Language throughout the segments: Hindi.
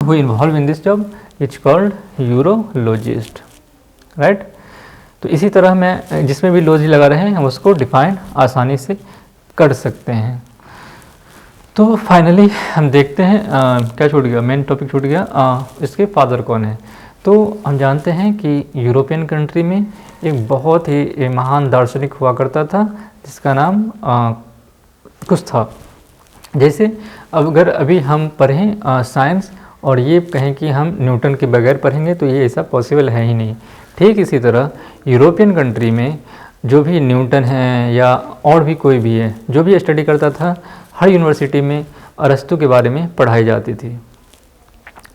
Who involve in this job is called urologist, right. तो इसी तरह मैं जिसमें भी लॉजी लगा रहे हैं हम उसको डिफाइन आसानी से कर सकते हैं। तो फाइनली हम देखते हैं क्या छूट गया, मेन टॉपिक छूट गया, इसके फादर कौन है। तो हम जानते हैं कि यूरोपियन कंट्री में एक बहुत ही महान दार्शनिक हुआ करता था जिसका नाम कुछ था। जैसे अगर अभी हम पढ़ें साइंस और ये कहें कि हम न्यूटन के बगैर पढ़ेंगे तो ये ऐसा पॉसिबल है ही नहीं। ठीक इसी तरह यूरोपियन कंट्री में जो भी न्यूटन है या और भी कोई भी है जो भी स्टडी करता था, हर यूनिवर्सिटी में अरस्तु के बारे में पढ़ाई जाती थी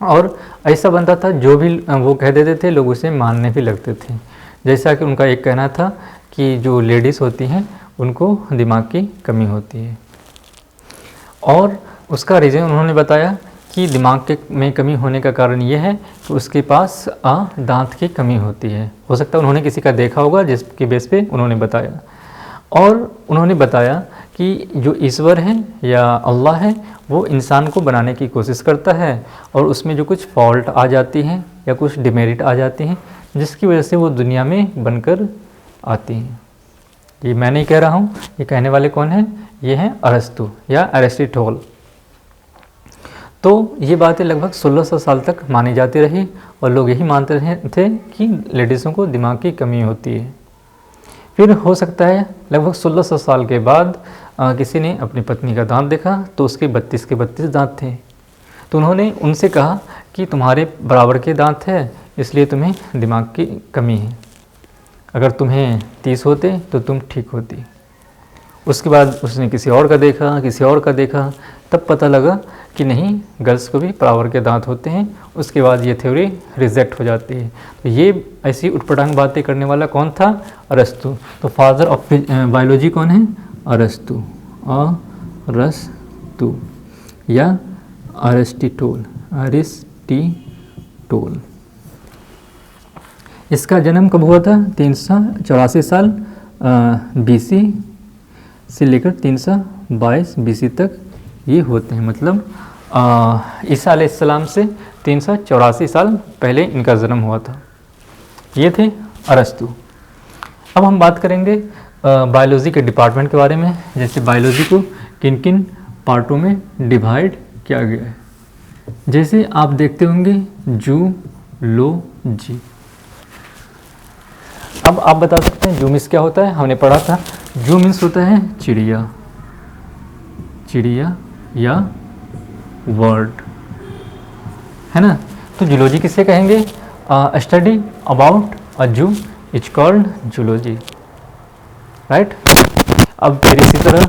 और ऐसा बनता था जो भी वो कह देते थे लोग उसे मानने भी लगते थे। जैसा कि उनका एक कहना था कि जो लेडीज़ होती हैं उनको दिमाग की कमी होती है और उसका रीज़न उन्होंने बताया कि दिमाग में कमी होने का कारण ये है कि उसके पास दांत की कमी होती है। हो सकता है उन्होंने किसी का देखा होगा जिसके बेस पे उन्होंने बताया। और उन्होंने बताया कि जो ईश्वर है या अल्लाह है वो इंसान को बनाने की कोशिश करता है और उसमें जो कुछ फॉल्ट आ जाती हैं या कुछ डिमेरिट आ जाती हैं जिसकी वजह से वो दुनिया में बनकर आती हैं। ये मैं नहीं कह रहा हूँ, ये कहने वाले कौन हैं, ये हैं अरस्तु या एरिस्टोटल। तो ये बातें लगभग 1600 साल तक मानी जाती रही और लोग यही मानते रहे थे कि लेडीज़ों को दिमाग की कमी होती है। फिर हो सकता है लगभग 1600 साल के बाद किसी ने अपनी पत्नी का दांत देखा तो उसके 32 के 32 दांत थे। तो उन्होंने उनसे कहा कि तुम्हारे बराबर के दांत है इसलिए तुम्हें दिमाग की कमी है, अगर तुम्हें 30 होते तो तुम ठीक होती। उसके बाद उसने किसी और का देखा, किसी और का देखा, तब पता लगा कि नहीं, गर्ल्स को भी बराबर के दांत होते हैं। उसके बाद ये थ्योरी रिजेक्ट हो जाती है। तो ये ऐसी उटपटांग बातें करने वाला कौन था, अरस्तु। तो फादर ऑफ बायोलॉजी कौन है, अरस्तु, अरस्तु या अरिस्टोटल, अरिस्टोटल। इसका जन्म कब हुआ था, 384 साल बीसी से लेकर 322 बीसी तक ये होते हैं। मतलब ईसा अलैहिस्सलाम से 384 साल पहले इनका जन्म हुआ था। ये थे अरस्तु। अब हम बात करेंगे बायोलॉजी के डिपार्टमेंट के बारे में। जैसे बायोलॉजी को किन किन पार्टों में डिवाइड किया गया है। जैसे आप देखते होंगे जूलॉजी। अब आप बता सकते हैं जू मीन्स क्या होता है, हमने पढ़ा था। जू मीन्स होता है चिड़िया, चिड़िया या वर्ड, है ना। तो जूलॉजी किसे कहेंगे, स्टडी अबाउट अ जू इज कॉल्ड जूलॉजी, राइट। अब फिर इसी तरह